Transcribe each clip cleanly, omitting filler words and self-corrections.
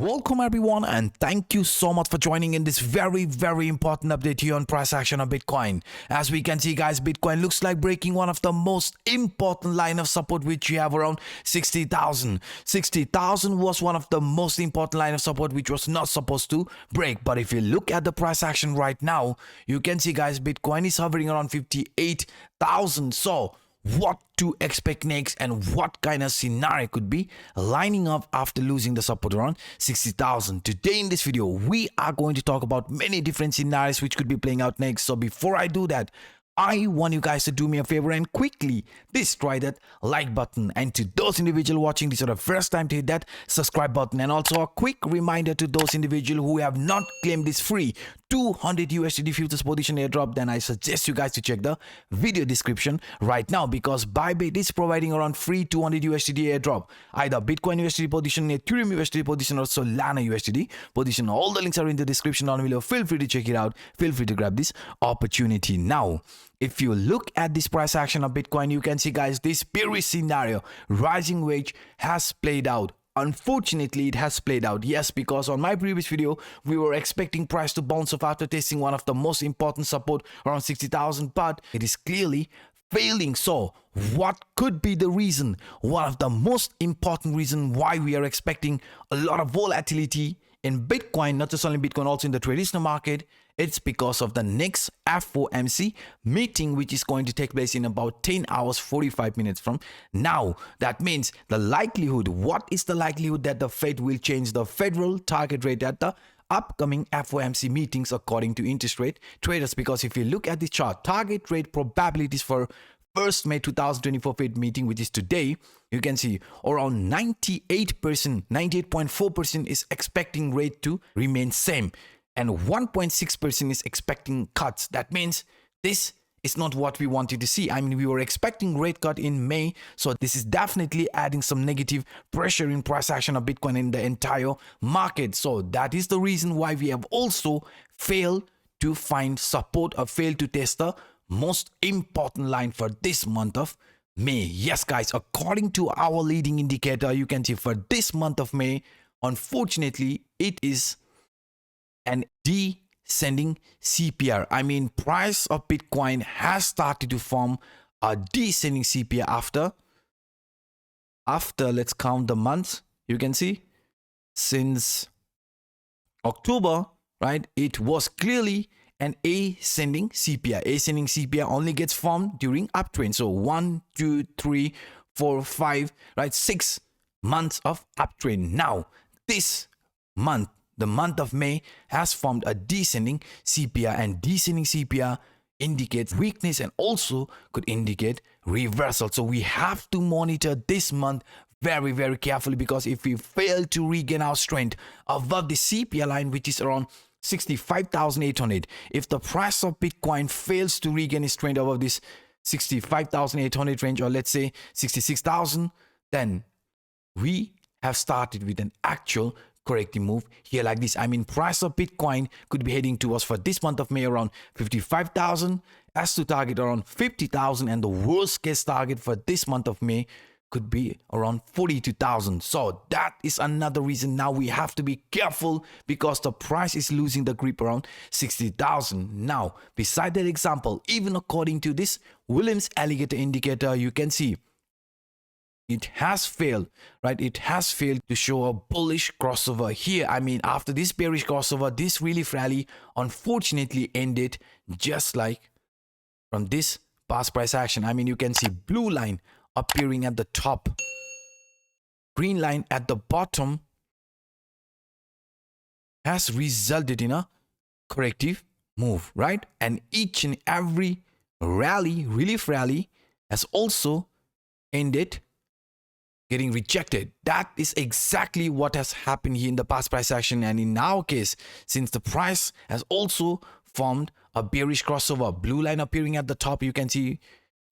Welcome everyone, and thank you so much for joining in this very important update here on price action of Bitcoin. As we can see guys, Bitcoin looks like breaking one of the most important line of support which we have around 60,000. 60,000 was one of the most important line of support which was not supposed to break. But if you look at the price action right now, you can see guys, Bitcoin is hovering around 58,000. So what to expect next and what kind of scenario could be lining up after losing the support around 60,000. Today in this video, we are going to talk about many different scenarios which could be playing out next. So before I do that, I want you guys to do me a favor and quickly destroy that like button. And to those individuals watching this for the first time, to hit that subscribe button. And also a quick reminder to those individuals who have not claimed this free 200 USDT futures position airdrop, then I suggest you guys to check the video description right now, because Bybit is providing around free 200 USDT airdrop, either Bitcoin USDT position, Ethereum USDT position, or Solana USDT position. All the links are in the description down below. Feel free to check it out. Feel free to grab this opportunity. Now, if you look at this price action of Bitcoin, you can see guys, this bearish scenario, rising wedge, has played out. Unfortunately, it has played out. Yes, because on my previous video, we were expecting price to bounce off after testing one of the most important support around 60,000, but it is clearly failing. So what could be the reason? One of the most important reason why we are expecting a lot of volatility in Bitcoin, not just only Bitcoin, also in the traditional market, it's because of the next FOMC meeting, which is going to take place in about 10 hours 45 minutes from now. That means the likelihood, what is the likelihood that the Fed will change the federal target rate at the upcoming FOMC meetings according to interest rate traders? Because if you look at the chart, target rate probabilities for 1st May 2024 Fed meeting, which is today, you can see around 98%, 98.4% is expecting rate to remain same, and 1.6% is expecting cuts. That means this is not what we wanted to see. I mean, we were expecting rate cut in May, so this is definitely adding some negative pressure in price action of Bitcoin in the entire market. So that is the reason why we have also failed to find support or failed to test the most important line for this month of May. Yes guys, according to our leading indicator, you can see for this month of May, unfortunately, it is an descending CPR. I mean, price of Bitcoin has started to form a descending CPR after let's count the months. You can see since October, right, it was clearly an ascending CPR. Ascending CPR only gets formed during uptrend. So 1, 2, 3, 4, 5, right, 6 months of uptrend. Now this month, the month of May, has formed a descending CPR, and descending CPR indicates weakness and also could indicate reversal. So we have to monitor this month very carefully, because if we fail to regain our strength above the CPR line, which is around 65,800, if the price of Bitcoin fails to regain its strength above this 65,800 range, or let's say 66,000, then we have started with an actual corrective move here like this. I mean, price of Bitcoin could be heading towards for this month of May around 55,000, as to target around 50,000, and the worst case target for this month of May could be around 42,000. So that is another reason now we have to be careful, because the price is losing the grip around 60,000. Now, beside that example, even according to this Williams alligator indicator, you can see it has failed, right? It has failed to show a bullish crossover here. I mean, after this bearish crossover, this relief rally unfortunately ended just like from this past price action. I mean, you can see blue line appearing at the top, green line at the bottom, has resulted in a corrective move, right? And each and every rally, relief rally, has also ended getting rejected. That is exactly what has happened here in the past price action. And in our case, since the price has also formed a bearish crossover, blue line appearing at the top, you can see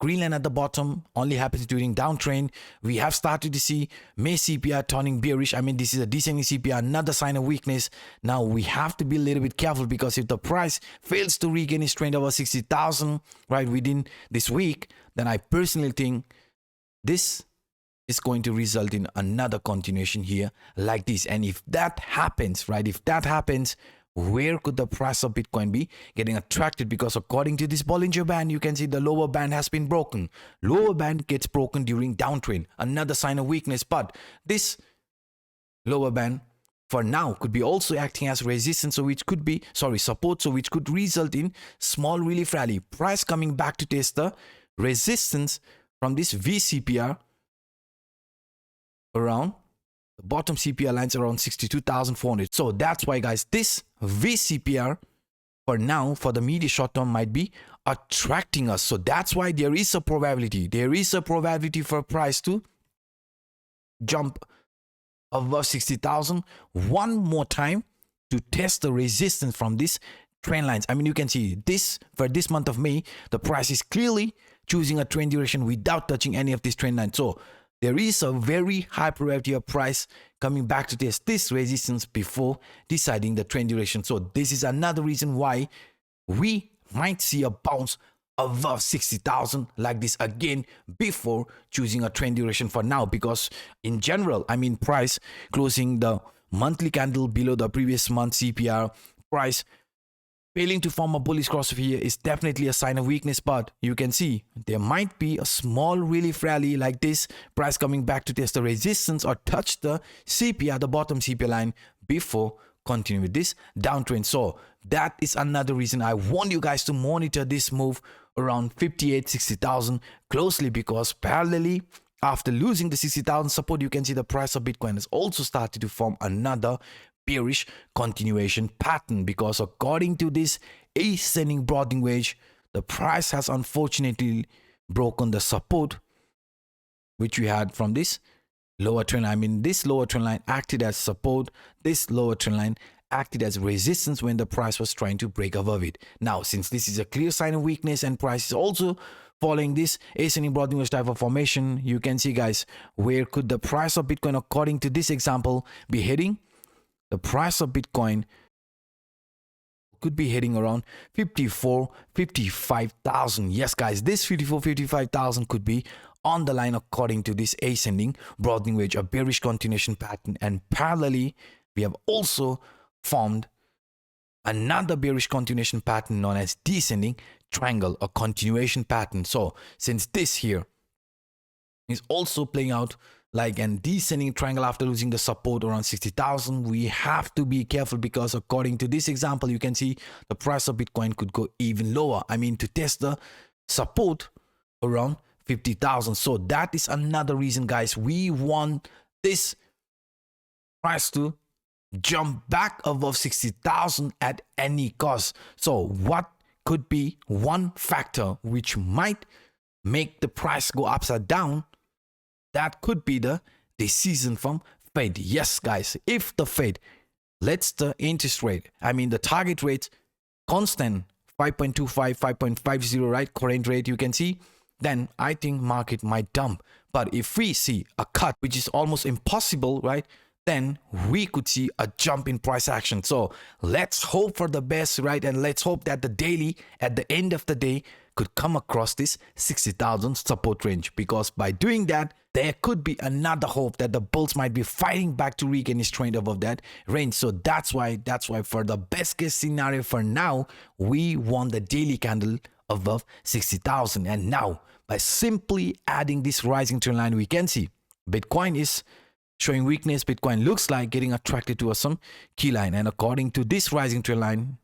green line at the bottom, only happens during downtrend. We have started to see May CPR turning bearish. I mean, this is a descending CPR, another sign of weakness. Now we have to be a little bit careful, because if the price fails to regain its trend over 60,000 right within this week, then I personally think this is going to result in another continuation here like this. And if that happens, right, if that happens, where could the price of Bitcoin be getting attracted? Because according to this Bollinger Band, you can see the lower band has been broken. Lower band gets broken during downtrend, another sign of weakness. But this lower band for now could be also acting as resistance, so which could be support, so which could result in small relief rally, price coming back to test the resistance from this VCPR around the bottom CPR lines around 62,400. So that's why, guys, this VCPR for now, for the medium short term, might be attracting us. So that's why there is a probability for price to jump above 60,000 one more time to test the resistance from this trend lines. I mean, you can see this for this month of May, the price is clearly choosing a trend duration without touching any of these trend lines. So there is a very high probability of price coming back to test this resistance before deciding the trend duration. So this is another reason why we might see a bounce above 60,000 like this again before choosing a trend duration for now. Because in general, I mean, price closing the monthly candle below the previous month CPR, price failing to form a bullish crossover here is definitely a sign of weakness. But you can see there might be a small relief rally like this, price coming back to test the resistance or touch the CPR, the bottom CPR line, before continue with this downtrend. So that is another reason I want you guys to monitor this move around 58,000-60,000 closely, because parallelly after losing the 60,000 support, you can see the price of Bitcoin has also started to form another bearish continuation pattern, because according to this ascending broadening wedge, the price has unfortunately broken the support which we had from this lower trend line. I mean, this lower trend line acted as support, this lower trend line acted as resistance when the price was trying to break above it. Now, since this is a clear sign of weakness and price is also following this ascending broadening wedge type of formation, you can see, guys, where could the price of Bitcoin according to this example be heading? The price of Bitcoin could be heading around 55,000. Yes, guys, this 55,000 could be on the line according to this ascending broadening wedge, a bearish continuation pattern. And parallelly, we have also formed another bearish continuation pattern known as descending triangle, a continuation pattern. So since this here is also playing out like an descending triangle after losing the support around 60,000, we have to be careful, because according to this example, you can see the price of Bitcoin could go even lower. I mean, to test the support around 50,000. So that is another reason, guys, we want this price to jump back above 60,000 at any cost. So what could be one factor which might make the price go upside down? That could be the decision from Fed. Yes, guys, if the Fed lets the interest rate, I mean the target rate, constant 5.25, 5.50, right, current rate, you can see, then I think market might dump. But if we see a cut, which is almost impossible, right, then we could see a jump in price action. So let's hope for the best, right? And let's hope that the daily at the end of the day could come across this 60,000 support range, because by doing that, there could be another hope that the bulls might be fighting back to regain his trend above that range. So that's why for the best case scenario for now, we want the daily candle above 60,000. And now by simply adding this rising trend line, we can see Bitcoin is showing weakness. Bitcoin looks like getting attracted to some key line, and according to this rising trend line,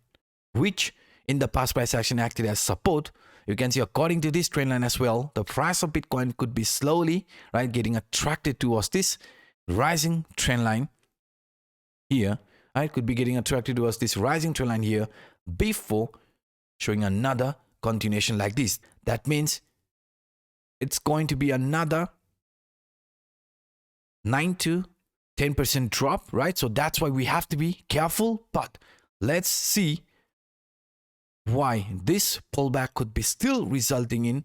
which in the past price action acted as support, you can see according to this trend line as well, the price of Bitcoin could be slowly, right, getting attracted towards this rising trend line here. Right, could be getting attracted towards this rising trend line here before showing another continuation like this. That means it's going to be another 9 to 10% drop, right? So that's why we have to be careful. But let's see why this pullback could be still resulting in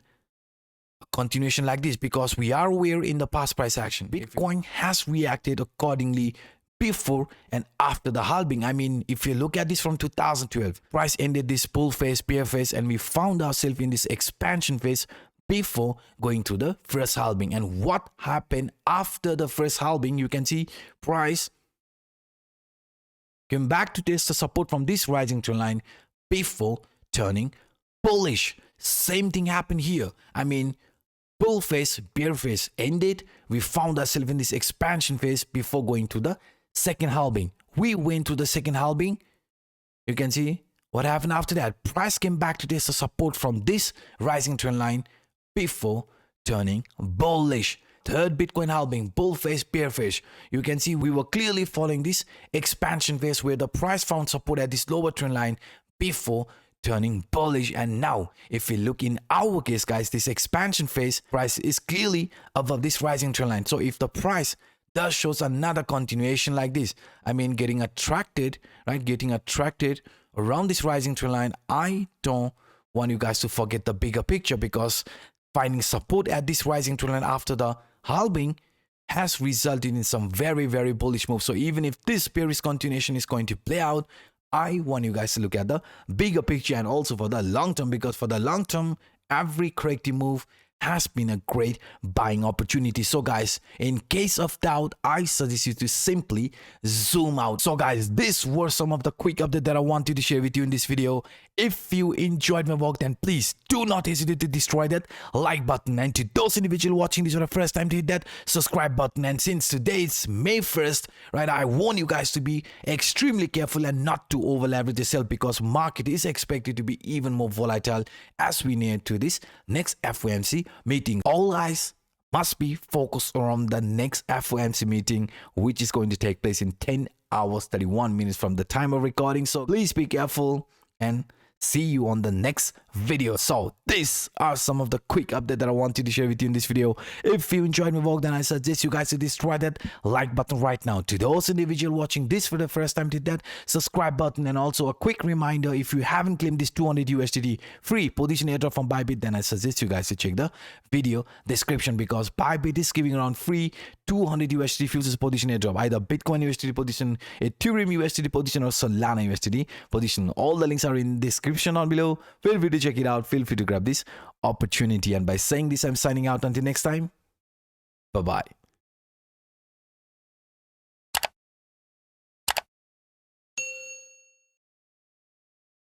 a continuation like this, because we are aware in the past price action, Bitcoin has reacted accordingly before and after the halving. I mean, if you look at this from 2012, price ended this bull phase, bear phase, and we found ourselves in this expansion phase before going to the first halving. And what happened after the first halving? You can see price came back to test the support from this rising trend line before turning bullish. Same thing happened here. I mean, bull phase, bear phase ended. We found ourselves in this expansion phase before going to the second halving. We went to the second halving. You can see what happened after that. Price came back to test the support from this rising trend line before turning bullish. Third Bitcoin halving, bull phase, bear phase. You can see we were clearly following this expansion phase where the price found support at this lower trend line before turning bullish. And now if we look in our case, guys, this expansion phase price is clearly above this rising trend line. So if the price does shows another continuation like this, I mean getting attracted, right, getting attracted around this rising trend line, I don't want you guys to forget the bigger picture, because finding support at this rising trend line after the halving has resulted in some very, very bullish moves. So even if this bearish continuation is going to play out, I want you guys to look at the bigger picture and also for the long term, because for the long term, every corrective move has been a great buying opportunity. So guys, in case of doubt, I suggest you to simply zoom out. So guys, these were some of the quick updates that I wanted to share with you in this video. If you enjoyed my work, then please do not hesitate to destroy that like button, and to those individuals watching this for the first time, to hit that subscribe button. And since today is May 1st, right, I want you guys to be extremely careful and not to over leverage yourself, because market is expected to be even more volatile as we near to this next FOMC meeting. All eyes must be focused around the next FOMC meeting, which is going to take place in 10 hours 31 minutes from the time of recording. So please be careful and see you on the next video. So these are some of the quick updates that I wanted to share with you in this video. If you enjoyed my work, then I suggest you guys to destroy that like button right now. To those individuals watching this for the first time, hit that subscribe button. And also a quick reminder, if you haven't claimed this 200 USDT free position airdrop from Bybit, then I suggest you guys to check the video description, because Bybit is giving around free 200 USDT futures position airdrop, either Bitcoin USDT position, Ethereum USDT position, or Solana USDT position. All the links are in the description down below. Feel free to check it out. Feel free to grab this opportunity. And by saying this, I'm signing out. Until next time, bye bye.